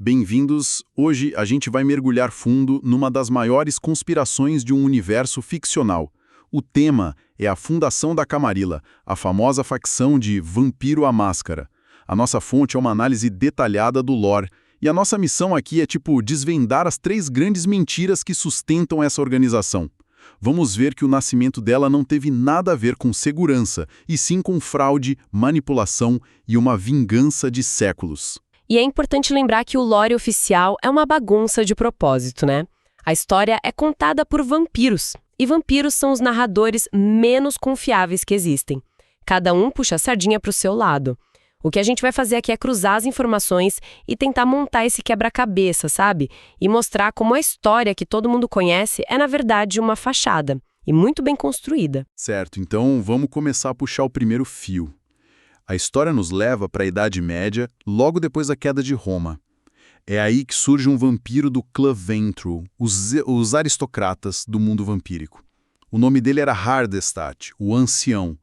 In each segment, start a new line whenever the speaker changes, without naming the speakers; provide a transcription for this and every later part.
bem-vindos. Hoje a gente vai mergulhar fundo numa das maiores conspirações de um universo ficcional. O tema é a fundação da Camarilla, a famosa facção de Vampiro à Máscara. A nossa fonte é uma análise detalhada do lore, e a nossa missão aqui é desvendar as 3 grandes mentiras que sustentam essa organização. Vamos ver que o nascimento dela não teve nada a ver com segurança, e sim com fraude, manipulação e uma vingança de séculos.
E é importante lembrar que o lore oficial é uma bagunça de propósito, né? A história é contada por vampiros, e vampiros são os narradores menos confiáveis que existem. Cada um puxa a sardinha para o seu lado. O que a gente vai fazer aqui é cruzar as informações e tentar montar esse quebra-cabeça, sabe? E mostrar como a história que todo mundo conhece é, na verdade, uma fachada, e muito bem construída.
Certo, então vamos começar a puxar o primeiro fio. A história nos leva para a Idade Média, logo depois da queda de Roma. É aí que surge um vampiro do clã Ventru, os aristocratas do mundo vampírico. O nome dele era Hardestat, o Ancião.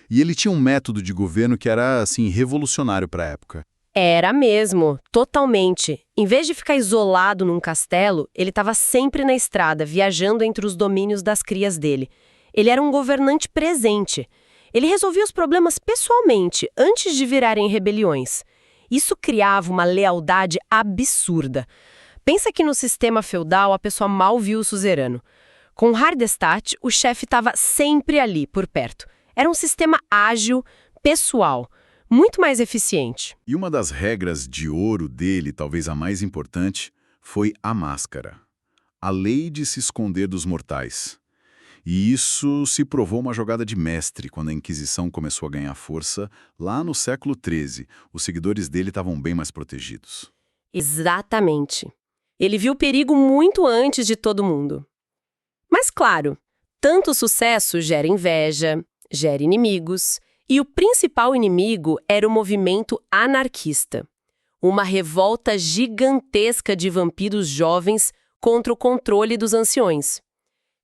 E ele tinha um método de governo que era, revolucionário para a época.
Era mesmo, totalmente. Em vez de ficar isolado num castelo, ele estava sempre na estrada, viajando entre os domínios das crias dele. Ele era um governante presente. Ele resolvia os problemas pessoalmente, antes de virarem rebeliões. Isso criava uma lealdade absurda. Pensa que no sistema feudal a pessoa mal viu o suzerano. Com Hardestat, o chefe estava sempre ali, por perto. Era um sistema ágil, pessoal, muito mais eficiente.
E uma das regras de ouro dele, talvez a mais importante, foi a máscara. A lei de se esconder dos mortais. E isso se provou uma jogada de mestre quando a Inquisição começou a ganhar força. Lá no século XIII, os seguidores dele estavam bem mais protegidos.
Exatamente. Ele viu o perigo muito antes de todo mundo. Mas claro, tanto sucesso gera inveja, gera inimigos, e o principal inimigo era o movimento anarquista. Uma revolta gigantesca de vampiros jovens contra o controle dos anciões.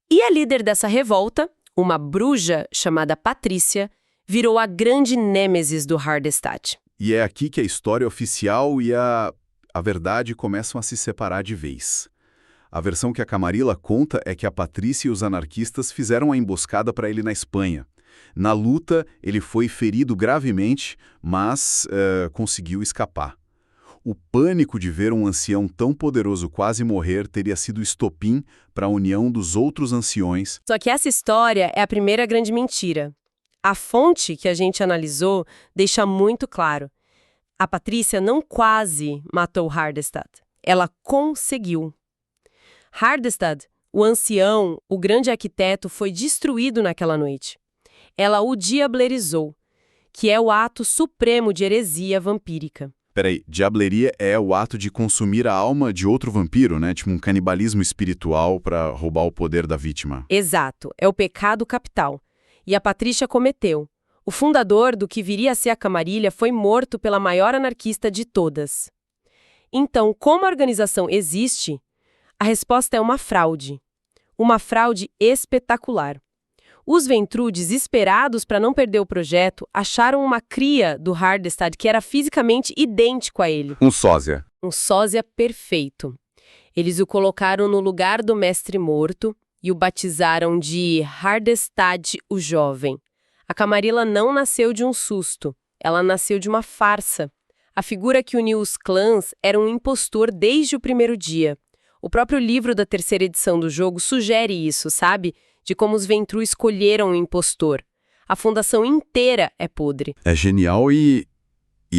E a líder dessa revolta, uma bruxa chamada Patrícia, virou a grande nêmesis do Hardestat.
E é aqui que a história oficial e a verdade começam a se separar de vez. A versão que a Camarilla conta é que a Patrícia e os anarquistas fizeram a emboscada para ele na Espanha. Na luta, ele foi ferido gravemente, mas conseguiu escapar. O pânico de ver um ancião tão poderoso quase morrer teria sido estopim para a união dos outros anciões.
Só que essa história é a primeira grande mentira. A fonte que a gente analisou deixa muito claro. A Patrícia não quase matou Hardestat. Ela conseguiu. Hardestat, o ancião, o grande arquiteto, foi destruído naquela noite. Ela o diablerizou, que é o ato supremo de heresia vampírica.
Peraí, diableria é o ato de consumir a alma de outro vampiro, né? Tipo um canibalismo espiritual para roubar o poder da vítima.
Exato, é o pecado capital. E a Patrícia cometeu. O fundador do que viria a ser a Camarilla foi morto pela maior anarquista de todas. Então, como a organização existe, a resposta é uma fraude. Uma fraude espetacular. Os Ventru, desesperados para não perder o projeto, acharam uma cria do Hardestat que era fisicamente idêntico a ele.
Um sósia.
Um sósia perfeito. Eles o colocaram no lugar do mestre morto e o batizaram de Hardestat o Jovem. A Camarilla não nasceu de um susto, ela nasceu de uma farsa. A figura que uniu os clãs era um impostor desde o primeiro dia. O próprio livro da 3ª edição do jogo sugere isso, sabe? De como os Ventru escolheram o impostor. A fundação inteira é podre.
É genial e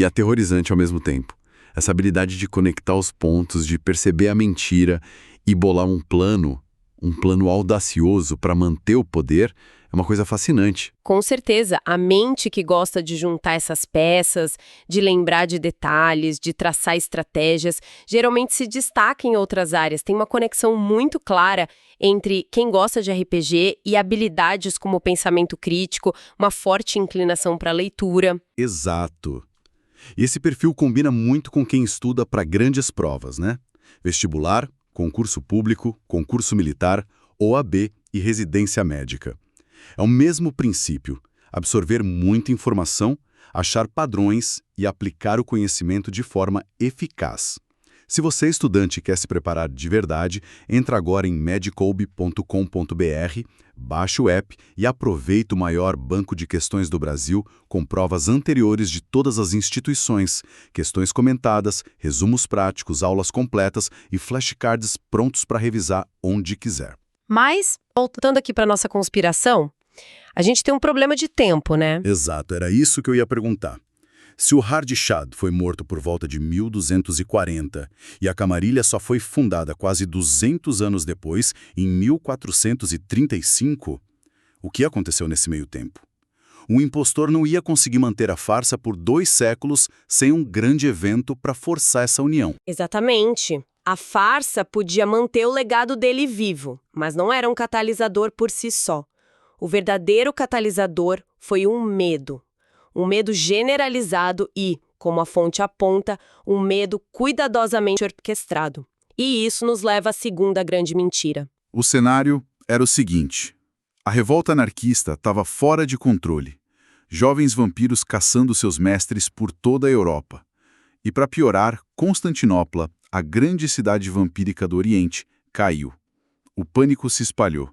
aterrorizante ao mesmo tempo. Essa habilidade de conectar os pontos, de perceber a mentira e bolar um plano audacioso para manter o poder, é uma coisa fascinante.
Com certeza, a mente que gosta de juntar essas peças, de lembrar de detalhes, de traçar estratégias, geralmente se destaca em outras áreas. Tem uma conexão muito clara entre quem gosta de RPG e habilidades como pensamento crítico, uma forte inclinação para a leitura.
Exato. E esse perfil combina muito com quem estuda para grandes provas, né? Vestibular, concurso público, concurso militar, OAB e residência médica. É o mesmo princípio, absorver muita informação, achar padrões e aplicar o conhecimento de forma eficaz. Se você é estudante e quer se preparar de verdade, entra agora em medicolb.com.br, baixe o app e aproveita o maior banco de questões do Brasil com provas anteriores de todas as instituições, questões comentadas, resumos práticos, aulas completas e flashcards prontos para revisar onde quiser.
Mas, voltando aqui para nossa conspiração, a gente tem um problema de tempo, né?
Exato, era isso que eu ia perguntar. Se o Hardshad foi morto por volta de 1240 e a Camarilha só foi fundada quase 200 anos depois, em 1435, o que aconteceu nesse meio tempo? O impostor não ia conseguir manter a farsa por 2 séculos sem um grande evento para forçar essa união.
Exatamente. A farsa podia manter o legado dele vivo, mas não era um catalisador por si só. O verdadeiro catalisador foi um medo generalizado e, como a fonte aponta, um medo cuidadosamente orquestrado. E isso nos leva à segunda grande mentira.
O cenário era o seguinte: a revolta anarquista estava fora de controle. Jovens vampiros caçando seus mestres por toda a Europa. E para piorar, Constantinopla, a grande cidade vampírica do Oriente, caiu. O pânico se espalhou.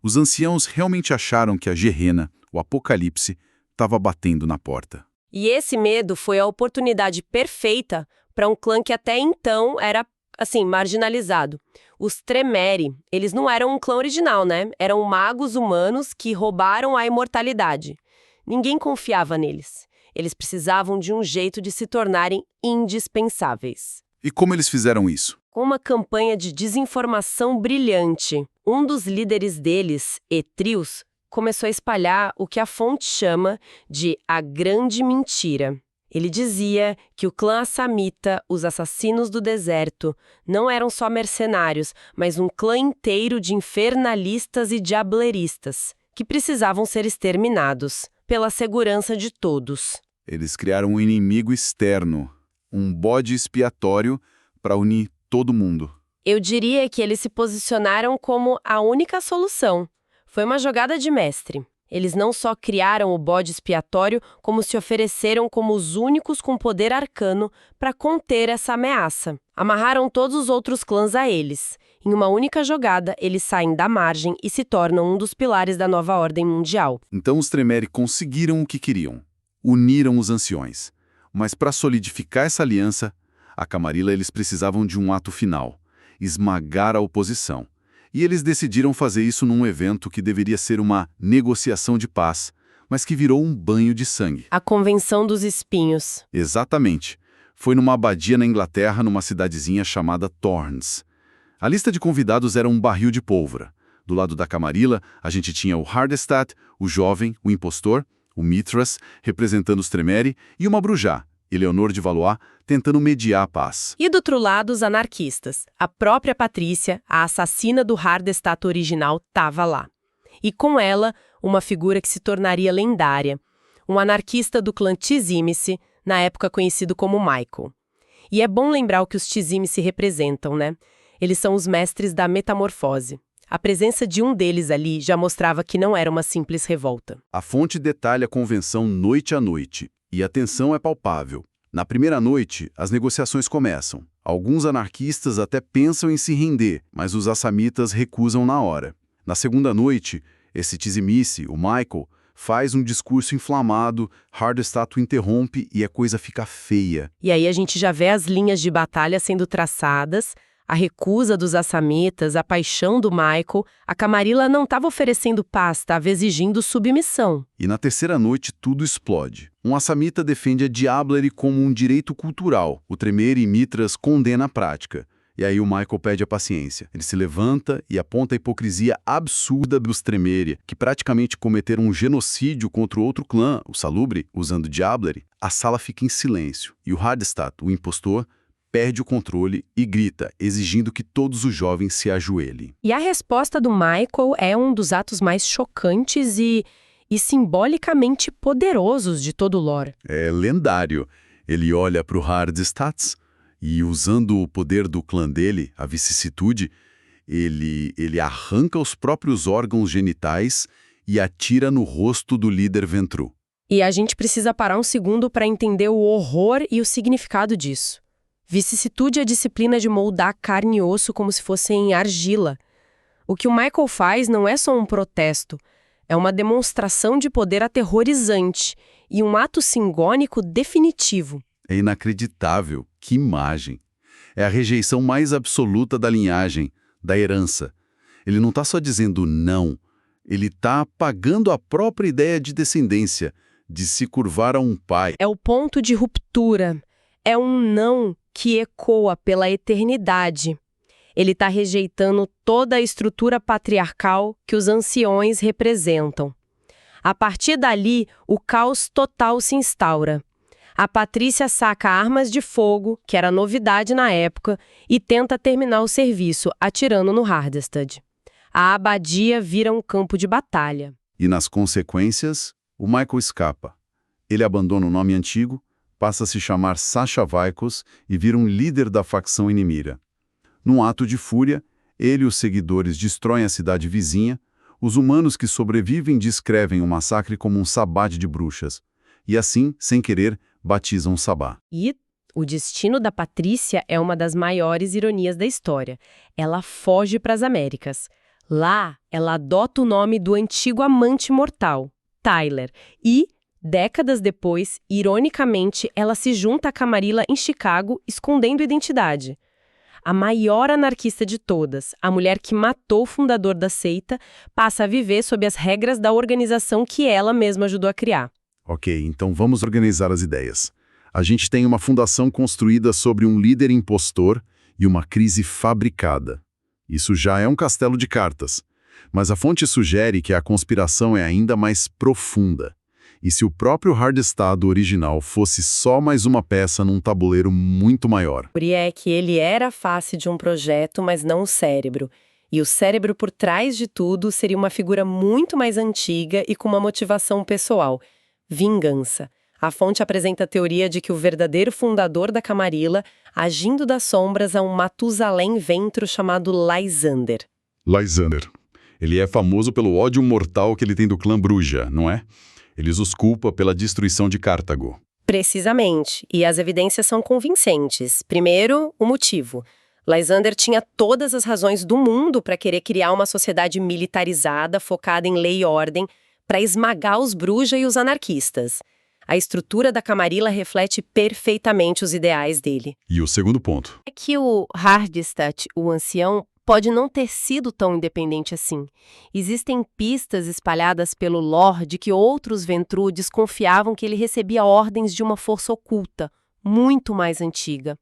Os anciãos realmente acharam que a Gehenna, o Apocalipse, estava batendo na porta.
E esse medo foi a oportunidade perfeita para um clã que até então era, marginalizado. Os Tremere, eles não eram um clã original, né? Eram magos humanos que roubaram a imortalidade. Ninguém confiava neles. Eles precisavam de um jeito de se tornarem indispensáveis.
E como eles fizeram isso?
Com uma campanha de desinformação brilhante. Um dos líderes deles, Etrius, começou a espalhar o que a fonte chama de a grande mentira. Ele dizia que o clã assamita, os assassinos do deserto, não eram só mercenários, mas um clã inteiro de infernalistas e diableristas, que precisavam ser exterminados, pela segurança de todos.
Eles criaram um inimigo externo, um bode expiatório para unir todo mundo.
Eu diria que eles se posicionaram como a única solução. Foi uma jogada de mestre. Eles não só criaram o bode expiatório, como se ofereceram como os únicos com poder arcano para conter essa ameaça. Amarraram todos os outros clãs a eles. Em uma única jogada, eles saem da margem e se tornam um dos pilares da nova ordem mundial.
Então os Tremere conseguiram o que queriam. Uniram os anciões. Mas para solidificar essa aliança, a Camarilla eles precisavam de um ato final. Esmagar a oposição. E eles decidiram fazer isso num evento que deveria ser uma negociação de paz, mas que virou um banho de sangue.
A Convenção dos Espinhos.
Exatamente. Foi numa abadia na Inglaterra, numa cidadezinha chamada Thorns. A lista de convidados era um barril de pólvora. Do lado da Camarilla, a gente tinha o Hardestadt, o jovem, o impostor, o Mithras, representando os Tremere, e uma brujá, Eleonor de Valois, tentando mediar a paz.
E do outro lado, os anarquistas. A própria Patrícia, a assassina do Hardestadt original, estava lá. E com ela, uma figura que se tornaria lendária. Um anarquista do clã Tizimice, na época conhecido como Michael. E é bom lembrar o que os Tizimice representam, né? Eles são os mestres da metamorfose. A presença de um deles ali já mostrava que não era uma simples revolta.
A fonte detalha a convenção noite a noite. E a tensão é palpável. Na primeira noite, as negociações começam. Alguns anarquistas até pensam em se render, mas os assamitas recusam na hora. Na segunda noite, esse Tizimice, o Michael, faz um discurso inflamado, Hardestadt o interrompe e a coisa fica feia.
E aí a gente já vê as linhas de batalha sendo traçadas, a recusa dos assamitas, a paixão do Michael. A Camarilla não estava oferecendo paz, estava exigindo submissão.
E na terceira noite tudo explode. Um assamita defende a Diablerie como um direito cultural. O Tremere e Mithras condena a prática. E aí o Michael pede a paciência. Ele se levanta e aponta a hipocrisia absurda dos Tremere, que praticamente cometeram um genocídio contra o outro clã, o Salubre, usando Diablerie. A sala fica em silêncio. E o Hardestadt, o impostor, perde o controle e grita, exigindo que todos os jovens se ajoelhem.
E a resposta do Michael é um dos atos mais chocantes e simbolicamente poderosos de todo o lore.
É lendário. Ele olha para o Hardestadt e, usando o poder do clã dele, a vicissitude, ele arranca os próprios órgãos genitais e atira no rosto do líder Ventrue.
E a gente precisa parar um segundo para entender o horror e o significado disso. Vicissitude é a disciplina de moldar carne e osso como se fossem argila. O que o Michael faz não é só um protesto, é uma demonstração de poder aterrorizante e um ato singônico definitivo.
É inacreditável. Que imagem! É a rejeição mais absoluta da linhagem, da herança. Ele não está só dizendo não, ele está apagando a própria ideia de descendência, de se curvar a um pai.
É o ponto de ruptura. É um não que ecoa pela eternidade. Ele está rejeitando toda a estrutura patriarcal que os anciões representam. A partir dali, o caos total se instaura. A Patrícia saca armas de fogo, que era novidade na época, e tenta terminar o serviço, atirando no Hardestad. A abadia vira um campo de batalha.
E nas consequências, o Michael escapa. Ele abandona o nome antigo, passa a se chamar Sasha Vaikos e vira um líder da facção inimiga. Num ato de fúria, ele e os seguidores destroem a cidade vizinha. Os humanos que sobrevivem descrevem o massacre como um sabá de bruxas. E assim, sem querer, batizam o sabá.
E o destino da Patrícia é uma das maiores ironias da história. Ela foge para as Américas. Lá, ela adota o nome do antigo amante mortal, Tyler. E, décadas depois, ironicamente, ela se junta a Camarilla em Chicago, escondendo identidade. A maior anarquista de todas, a mulher que matou o fundador da seita, passa a viver sob as regras da organização que ela mesma ajudou a criar.
Ok, então vamos organizar as ideias. A gente tem uma fundação construída sobre um líder impostor e uma crise fabricada. Isso já é um castelo de cartas. Mas a fonte sugere que a conspiração é ainda mais profunda. E se o próprio Hardestad original fosse só mais uma peça num tabuleiro muito maior?
É que ele era a face de um projeto, mas não o cérebro. E o cérebro por trás de tudo seria uma figura muito mais antiga e com uma motivação pessoal. Vingança. A fonte apresenta a teoria de que o verdadeiro fundador da Camarilla, agindo das sombras a um Matusalém ventro chamado Lysander.
Lysander. Ele é famoso pelo ódio mortal que ele tem do clã Bruja, não é? Eles os culpam pela destruição de Cartago.
Precisamente. E as evidências são convincentes. Primeiro, o motivo. Lysander tinha todas as razões do mundo para querer criar uma sociedade militarizada, focada em lei e ordem, para esmagar os Bruja e os anarquistas. A estrutura da Camarilla reflete perfeitamente os ideais dele.
E o segundo ponto?
É que o Hardestad, o ancião, pode não ter sido tão independente assim. Existem pistas espalhadas pelo lore de que outros Ventrue desconfiavam que ele recebia ordens de uma força oculta, muito mais antiga.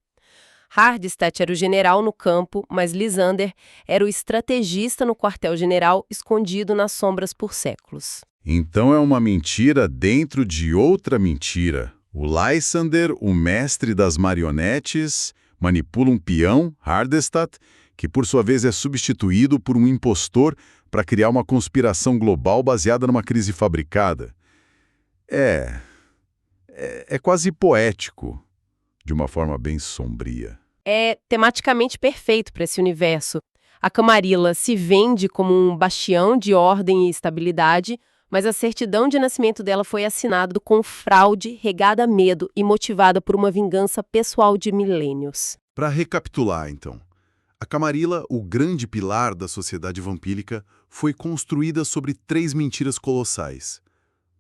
Hardestad era o general no campo, mas Lysander era o estrategista no quartel-general, escondido nas sombras por séculos.
Então é uma mentira dentro de outra mentira. O Lysander, o mestre das marionetes, manipula um peão, Hardestad, que por sua vez é substituído por um impostor para criar uma conspiração global baseada numa crise fabricada. É quase poético, de uma forma bem sombria.
É tematicamente perfeito para esse universo. A Camarilla se vende como um bastião de ordem e estabilidade, mas a certidão de nascimento dela foi assinada com fraude, regada a medo e motivada por uma vingança pessoal de milênios.
Para recapitular, então, a Camarilla, o grande pilar da sociedade vampírica, foi construída sobre 3 mentiras colossais.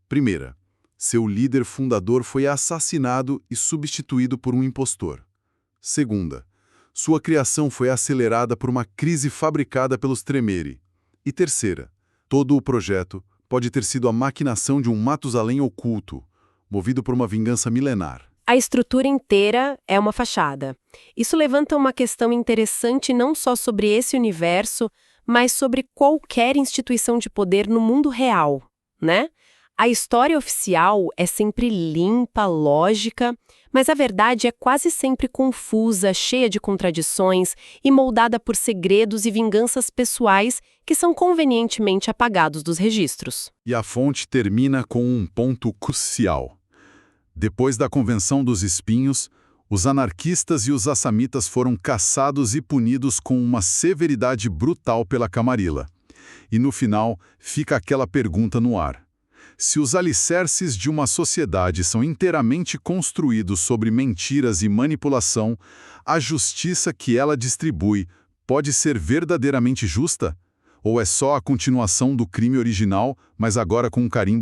Primeira, seu líder fundador foi assassinado e substituído por um impostor. Segunda, sua criação foi acelerada por uma crise fabricada pelos Tremere. E terceira, todo o projeto pode ter sido a maquinação de um Matusalém oculto, movido por uma vingança milenar.
A estrutura inteira é uma fachada. Isso levanta uma questão interessante não só sobre esse universo, mas sobre qualquer instituição de poder no mundo real, né? A história oficial é sempre limpa, lógica, mas a verdade é quase sempre confusa, cheia de contradições e moldada por segredos e vinganças pessoais que são convenientemente apagados dos registros.
E a fonte termina com um ponto crucial. Depois da Convenção dos Espinhos, os anarquistas e os assamitas foram caçados e punidos com uma severidade brutal pela Camarilla. E no final, fica aquela pergunta no ar. Se os alicerces de uma sociedade são inteiramente construídos sobre mentiras e manipulação, a justiça que ela distribui pode ser verdadeiramente justa? Ou é só a continuação do crime original, mas agora com um carimbo